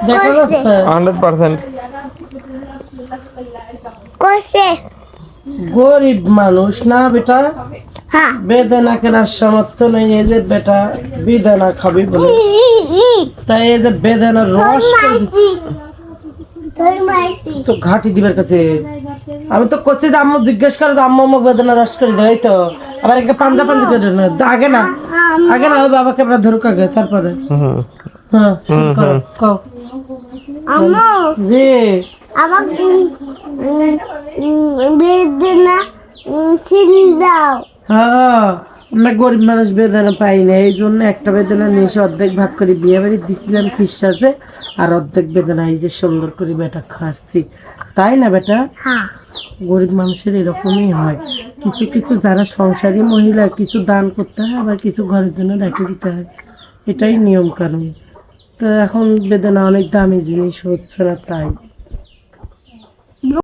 দেখো 100%। গরিব মানুষ না বেটা, বেদানা কেনার সামর্থ্য নেই, এই যে বেটা বেদানা খাবি বলে তাই এই যে বেদানার রস তো ঘাটি দিবার কাছে। আমি তো করছি যে আম্মু জিজ্ঞেস করো আম্মু আমাকে বেদানা রস করে দেয় তো, আবার একটা পাঞ্জা পাঞ্জি করে না আগে না, আগে না ওই বাবাকে আমরা ধরুক আগে তারপরে। হ্যাঁ করো কও জি আমার বেদনা সিঁড়ি যাও। হ্যাঁ আমরা গরিব মানুষ বেদনা পাই না, এই জন্য একটা বেদনা নিয়ে এসে অর্ধেক ভাগ করে বিয়ে বাড়ি দিচ্ছিলাম খ্রিস্টাসে, আর অর্ধেক বেদনা এই যে সুন্দর করে বেটা খাচ্ছি, তাই না বেটা? গরিব মানুষের এরকমই হয়, কিছু কিছু যারা সংসারী মহিলা কিছু দান করতে হয়, আবার কিছু ঘরের জন্য রেখে দিতে হয়, এটাই নিয়ম কানুন। তো এখন বেদনা অনেক দামি জিনিস হচ্ছে না তাই।